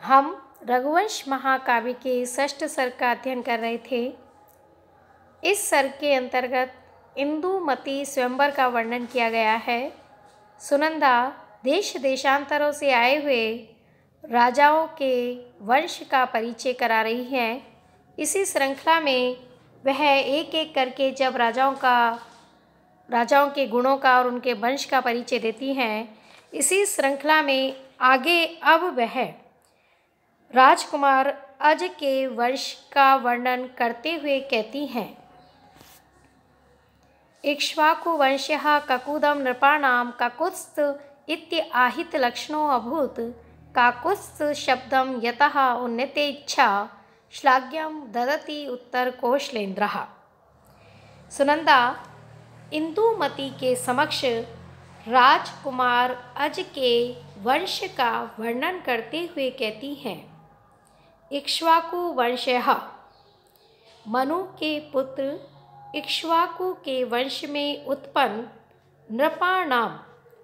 हम रघुवंश महाकाव्य के षष्ठ सर्ग का अध्ययन कर रहे थे। इस सर्ग के अंतर्गत इंदुमती स्वयंवर का वर्णन किया गया है। सुनंदा देश देशांतरों से आए हुए राजाओं के वंश का परिचय करा रही हैं। इसी श्रृंखला में वह एक एक करके जब राजाओं के गुणों का और उनके वंश का परिचय देती हैं, इसी श्रृंखला में आगे अब वह राजकुमार अज के वंश का वर्णन करते हुए कहती हैं। इक्ष्वाकु वंश्यः ककुदं नृपाणां काकुत्स्थ इत्याहित लक्षणो अभूत। काकुत्स्थ शब्दं यतः उन्नतेच्छा श्लाघ्यं ददति उत्तर कौशलेन्द्रः। सुनंदा इंदुमती के समक्ष राजकुमार अज के वंश का वर्णन करते हुए कहती हैं। इक्ष्वाकु वंशः, मनु के पुत्र इक्ष्वाकु के वंश में उत्पन्न नृपाणाम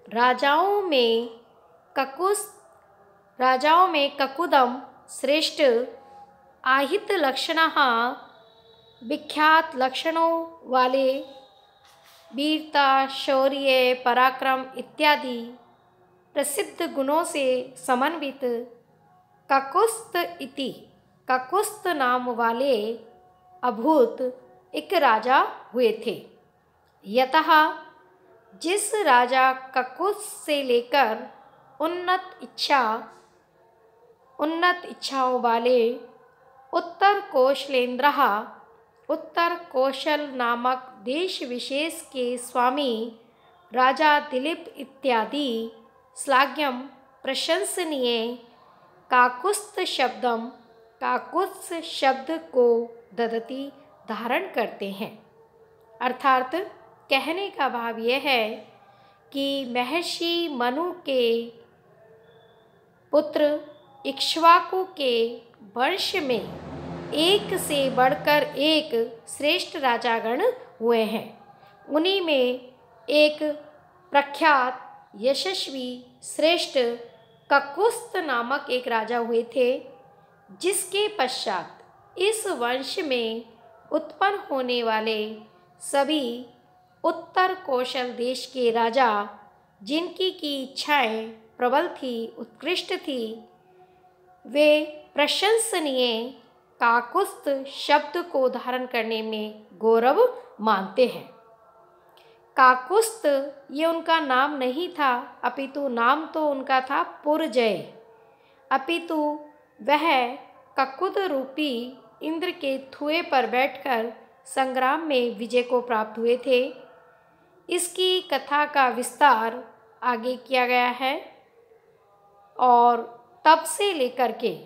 राजाओं में ककुदम श्रेष्ठ, आहित लक्षणः विख्यात लक्षणों वाले, वीरता शौर्य पराक्रम इत्यादि प्रसिद्ध गुणों से समन्वित काकुत्स्थ नाम वाले अभूत एक राजा हुए थे। यतः जिस राजा काकुत्स्थ से लेकर उन्नत इच्छाओं वाले उत्तर कौशल नामक देश विशेष के स्वामी राजा दिलीप इत्यादि श्लाघ्यम प्रशंसनीय काकुत्स्थ शब्द को ददति धारण करते हैं। अर्थात कहने का भाव यह है कि महर्षि मनु के पुत्र इक्ष्वाकु के वंश में एक से बढ़कर एक श्रेष्ठ राजागण हुए हैं। उन्हीं में एक प्रख्यात यशस्वी श्रेष्ठ काकुत्स्थ नामक एक राजा हुए थे, जिसके पश्चात इस वंश में उत्पन्न होने वाले सभी उत्तर कौशल देश के राजा, जिनकी की इच्छाएं प्रबल थी, उत्कृष्ट थी, वे प्रशंसनीय काकुत्स्थ शब्द को धारण करने में गौरव मानते हैं। काकुत्स्थ ये उनका नाम नहीं था, अपितु नाम तो उनका था पुरजय। अपितु वह ककुद रूपी इंद्र के थुए पर बैठकर संग्राम में विजय को प्राप्त हुए थे। इसकी कथा का विस्तार आगे किया गया है और तब से लेकर के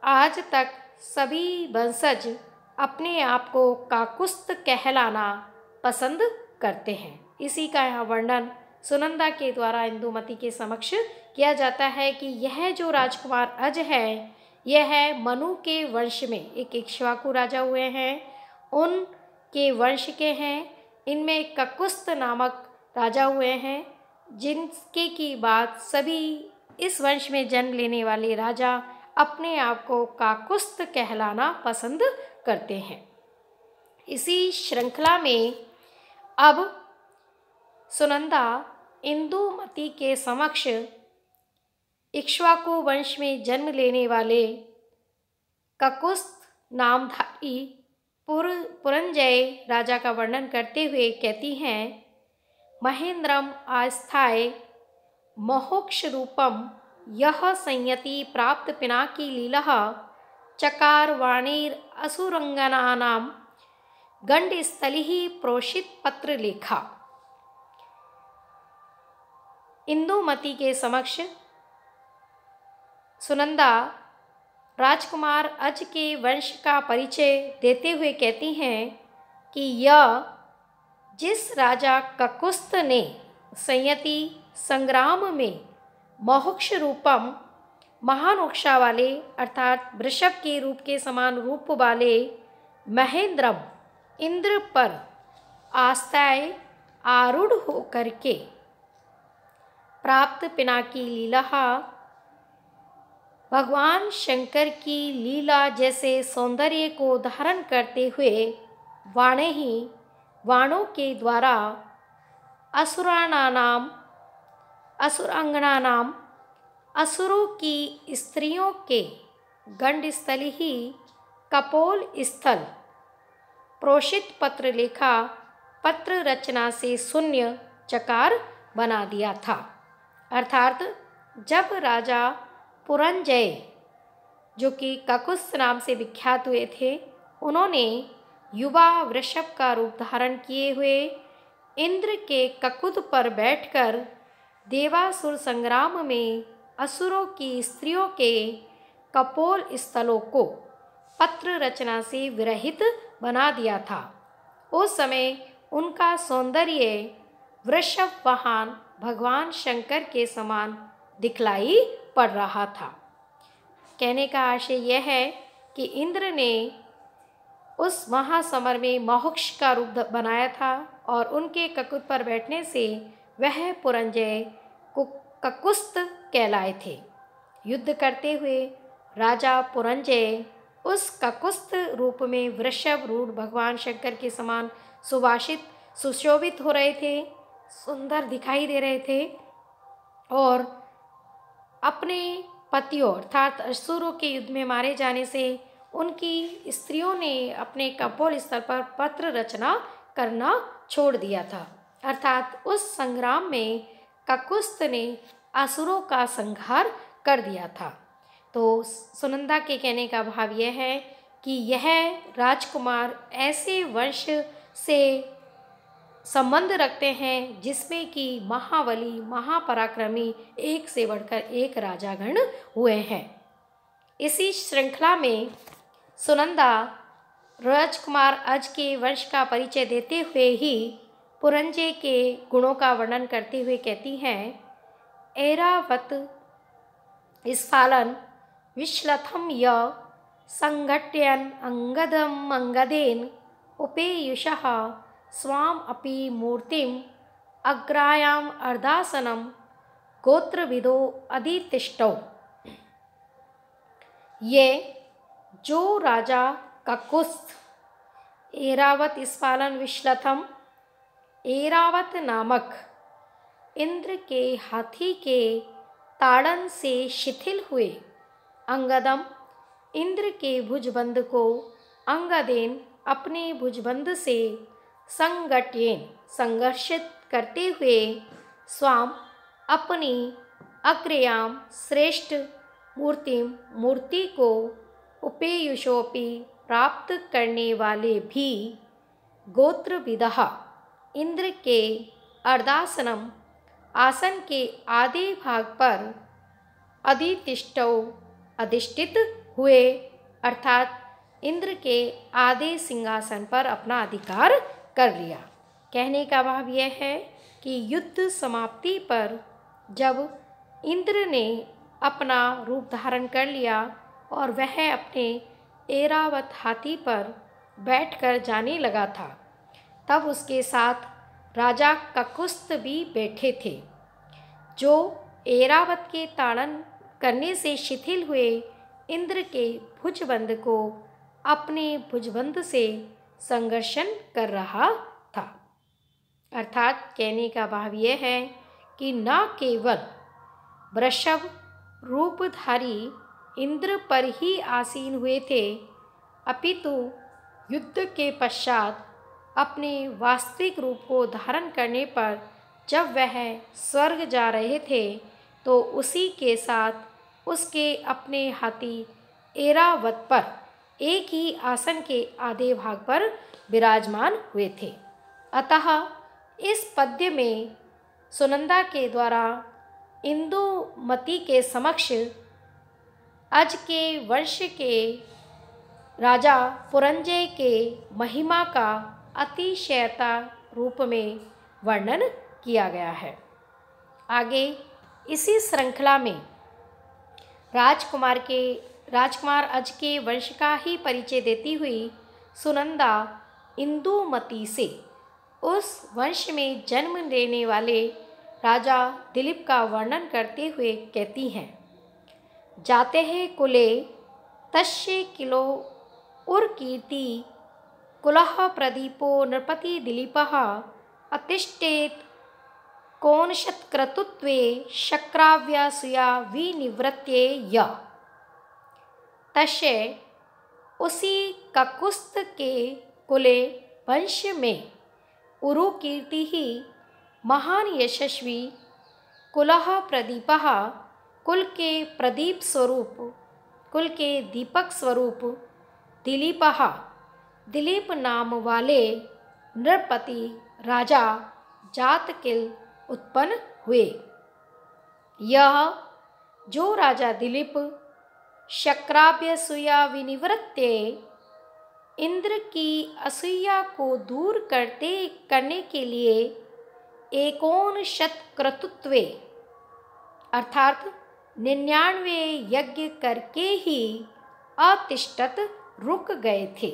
आज तक सभी वंशज अपने आप को काकुत्स्थ कहलाना पसंद करते हैं। इसी का यहाँ वर्णन सुनंदा के द्वारा इंदुमती के समक्ष किया जाता है कि यह जो राजकुमार अज है, यह मनु के वंश में एक इक्ष्वाकु राजा हुए हैं, उनके वंश के हैं। इनमें काकुत्स्थ नामक राजा हुए हैं, जिनके की बात सभी इस वंश में जन्म लेने वाले राजा अपने आप को काकुत्स्थ कहलाना पसंद करते हैं। इसी श्रृंखला में अब सुनंदा इंदुमती के समक्ष इक्ष्वाकु वंश में जन्म लेने वाले काकुत्स्थ नामधारी पुरंजय राजा का वर्णन करते हुए कहती हैं। महेंद्रम आस्थाय मोक्षरूपम यह संयति प्राप्त पिनाकी लीलः चकार वाणीर असुरंगनानां गंडस्थलिः प्रोषित पत्र लेखा। इंदुमती के समक्ष सुनंदा राजकुमार अज के वंश का परिचय देते हुए कहती हैं कि यह जिस राजा काकुत्स्थ ने संयति संग्राम में मोक्ष रूपम महामोक्षा वाले अर्थात वृषभ के रूप के समान रूप वाले महेंद्रम इंद्र पर आस्थाय आरूढ़ होकर के प्राप्त पिनाकी लीला भगवान शंकर की लीला जैसे सौंदर्य को धारण करते हुए वाणों के द्वारा असुरांगनानाम असुरों की स्त्रियों के गंडस्थल ही कपोल स्थल प्रोषित पत्र लेखा पत्र रचना से शून्य चकार बना दिया था। अर्थात जब राजा पुरंजय, जो कि ककुस्थ नाम से विख्यात हुए थे, उन्होंने युवा वृषभ का रूप धारण किए हुए इंद्र के ककुद पर बैठकर देवासुर संग्राम में असुरों की स्त्रियों के कपोल स्थलों को पत्र रचना से विरहित बना दिया था, उस समय उनका सौंदर्य वृषभ वाहन भगवान शंकर के समान दिखलाई पड़ रहा था। कहने का आशय यह है कि इंद्र ने उस महासमर में महोक्ष का रूप बनाया था और उनके ककुत पर बैठने से वह पुरंजय ककुस्थ कहलाए थे। युद्ध करते हुए राजा पुरंजय उस ककुस्थ रूप में वृषभ रूढ़ भगवान शंकर के समान सुशोभित हो रहे थे, सुंदर दिखाई दे रहे थे और अपने पतियों अर्थात असुरों के युद्ध में मारे जाने से उनकी स्त्रियों ने अपने कपोल स्थल पर पत्र रचना करना छोड़ दिया था। अर्थात उस संग्राम में ककुस्थ ने असुरों का संहार कर दिया था। तो सुनंदा के कहने का भाव यह है कि यह राजकुमार ऐसे वंश से संबंध रखते हैं जिसमें कि महाबली महापराक्रमी एक से बढ़कर एक राजागण हुए हैं। इसी श्रृंखला में सुनंदा राजकुमार अज के वंश का परिचय देते हुए ही पुरंजय के गुणों का वर्णन करते हुए कहती हैं, ऐरावत स्फालन विश्लथम य संघट्यन अंगदम अंगदेन उपेयुषः स्वाम अपि मूर्तिम अग्रायाम अर्धासनम गोत्रविदो अधितिष्ठौ। ये जो राजा ककुस्थ ऐरावत स्फालन विश्लथम, ऐरावत नामक इंद्र के हाथी के ताड़न से शिथिल हुए, अंगदम इंद्र के भुजबंध को अंगदेन अपने भुजबंध से संगट्येन संघर्षित करते हुए स्वाम अपनी अग्रयाम श्रेष्ठ मूर्ति को उपेयुषोपि प्राप्त करने वाले भी गोत्रविदः इंद्र के अर्धासनम आसन के आधे भाग पर अधिष्ठित हुए, अर्थात इंद्र के आधे सिंहासन पर अपना अधिकार कर लिया। कहने का भाव यह है कि युद्ध समाप्ति पर जब इंद्र ने अपना रूप धारण कर लिया और वह अपने ऐरावत हाथी पर बैठकर जाने लगा था, तब उसके साथ राजा ककुस्थ भी बैठे थे, जो ऐरावत के ताड़न करने से शिथिल हुए इंद्र के भुजबंध को अपने भुजबंध से संघर्षण कर रहा था। अर्थात कहने का भाव यह है कि न केवल वृषभ रूपधारी इंद्र पर ही आसीन हुए थे, अपितु युद्ध के पश्चात अपने वास्तविक रूप को धारण करने पर जब वह स्वर्ग जा रहे थे तो उसी के साथ उसके अपने हाथी ऐरावत पर एक ही आसन के आधे भाग पर विराजमान हुए थे। अतः इस पद्य में सुनंदा के द्वारा इंदुमती के समक्ष अज के वंश के राजा पुरंजय के महिमा का अतिशयता रूप में वर्णन किया गया है। आगे इसी श्रृंखला में राजकुमार अज के वंश का ही परिचय देती हुई सुनंदा इंदुमती से उस वंश में जन्म लेने वाले राजा दिलीप का वर्णन करते हुए कहती हैं, जाते हैं कुले तस्य किलो उर्कीर्ति कुलः प्रदीपो नृपति दिलीपः अतिष्ठेत कोनशत्क्रतुत्वे शक्राव्यासूया विनिवृत्ये य। तस्य उसी ककुस्त के कुले वंश में उरु कीर्ति ही महान यशस्वी कुलः प्रदीपः कुल के प्रदीप स्वरूप कुल के दीपक स्वरूप दिलीपः दिलीप नाम वाले नृपति राजा जातकिल उत्पन्न हुए। यह जो राजा दिलीप शक्राभ्यसूया विनिवृत्ते इंद्र की असूया को दूर करने के लिए एकोन शतक्रतुत्वे अर्थात 99 यज्ञ करके ही अतिष्ठत रुक गए थे।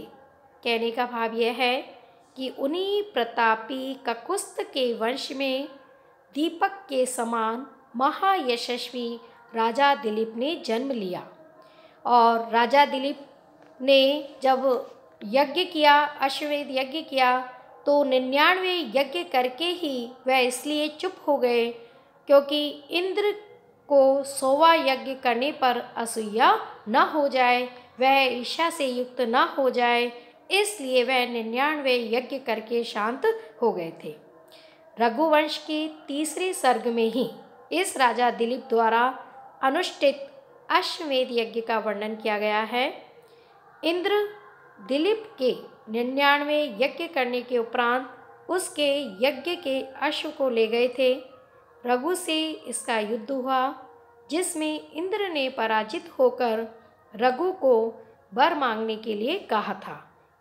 कहने का भाव यह है कि उन्हीं प्रतापी ककुस्त के वंश में दीपक के समान महायशस्वी राजा दिलीप ने जन्म लिया। और राजा दिलीप ने जब यज्ञ किया, अश्वमेध यज्ञ किया, तो 99 यज्ञ करके ही वह इसलिए चुप हो गए क्योंकि इंद्र को 100वां यज्ञ करने पर असूया न हो जाए, वह ईर्ष्या से युक्त न हो जाए, इसलिए वह 99 यज्ञ करके शांत हो गए थे। रघुवंश के तीसरे सर्ग में ही इस राजा दिलीप द्वारा अनुष्ठित अश्वमेध यज्ञ का वर्णन किया गया है। इंद्र दिलीप के 99 यज्ञ करने के उपरांत उसके यज्ञ के अश्व को ले गए थे। रघु से इसका युद्ध हुआ जिसमें इंद्र ने पराजित होकर रघु को वर मांगने के लिए कहा था,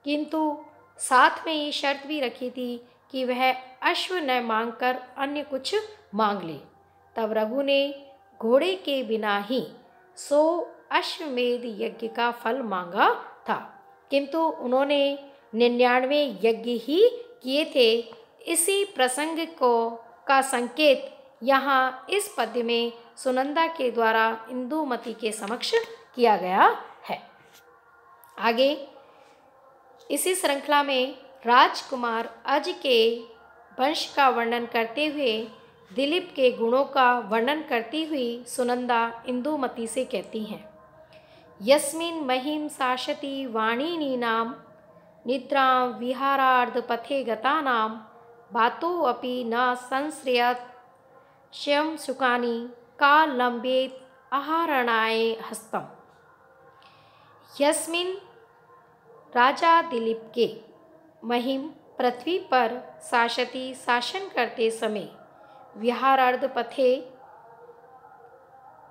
किंतु साथ में ये शर्त भी रखी थी कि वह अश्व न मांगकर अन्य कुछ मांग ले। तब रघु ने घोड़े के बिना ही 100 अश्वमेध यज्ञ का फल मांगा था, किंतु उन्होंने 99 यज्ञ ही किए थे। इसी प्रसंग का संकेत यहाँ इस पद्य में सुनंदा के द्वारा इंदुमती के समक्ष किया गया है। आगे इसी श्रृंखला में राजकुमार अज के वंश का वर्णन करते हुए दिलीप के गुणों का वर्णन करती हुई सुनंदा इंदुमती से कहती हैं, यस्मिन् महिं शासति वाणिनीनां निद्रां विहारार्धपथे गतानां बातोऽपि न संश्रयत् श्यं सुखानि का लंबेत आहारणाय हस्तम। यस्मिन् राजा दिलीप के महिम पृथ्वी पर शासती शासन करते समय विहारार्ध पथे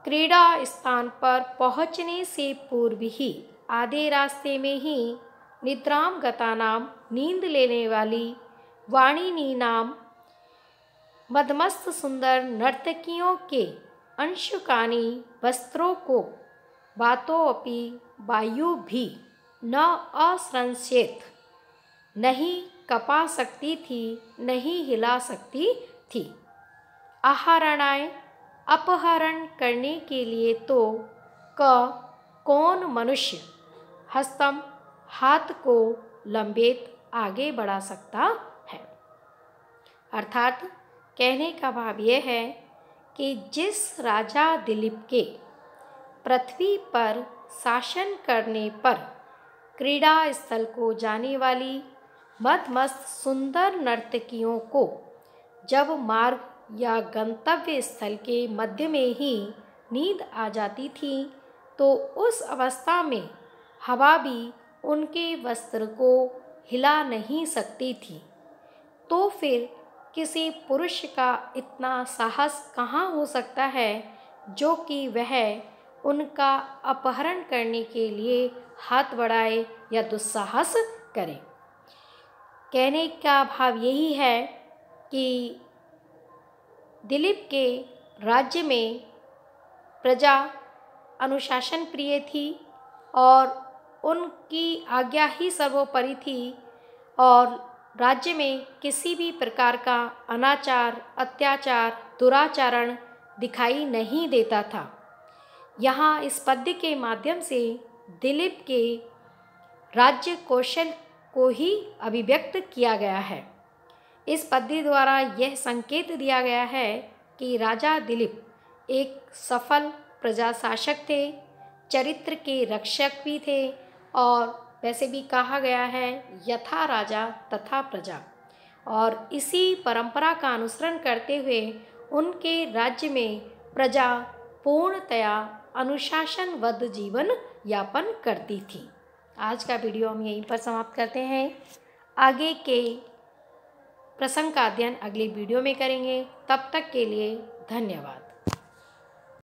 क्रीड़ा स्थान पर पहुँचने से पूर्व ही आधे रास्ते में ही निद्राम गतानाम नींद लेने वाली वाणिनी नाम मदमस्त सुंदर नर्तकियों के अंशुकानी वस्त्रों को बातों अपि वायु भी न असंश्येत नहीं कपा सकती थी, नहीं हिला सकती थी। आहरणाय अपहरण करने के लिए तो कौन मनुष्य हस्तम हाथ को लंबेत आगे बढ़ा सकता है। अर्थात कहने का भाव यह है कि जिस राजा दिलीप के पृथ्वी पर शासन करने पर क्रीड़ा स्थल को जाने वाली मदमस्त सुंदर नर्तकियों को जब मार्ग या गंतव्य स्थल के मध्य में ही नींद आ जाती थी, तो उस अवस्था में हवा भी उनके वस्त्र को हिला नहीं सकती थी। तो फिर किसी पुरुष का इतना साहस कहाँ हो सकता है जो कि वह उनका अपहरण करने के लिए हाथ बढ़ाए या दुस्साहस करे। कहने का भाव यही है कि दिलीप के राज्य में प्रजा अनुशासन प्रिय थी और उनकी आज्ञा ही सर्वोपरि थी और राज्य में किसी भी प्रकार का अनाचार, अत्याचार, दुराचरण दिखाई नहीं देता था। यहाँ इस पद्य के माध्यम से दिलीप के राज्य कौशल को ही अभिव्यक्त किया गया है। इस पद्य द्वारा यह संकेत दिया गया है कि राजा दिलीप एक सफल प्रजाशासक थे, चरित्र के रक्षक भी थे और वैसे भी कहा गया है यथा राजा तथा प्रजा। और इसी परंपरा का अनुसरण करते हुए उनके राज्य में प्रजा पूर्णतया अनुशासनबद्ध जीवन यापन करती थी। आज का वीडियो हम यहीं पर समाप्त करते हैं। आगे के प्रसंग का अध्ययन अगले वीडियो में करेंगे। तब तक के लिए धन्यवाद।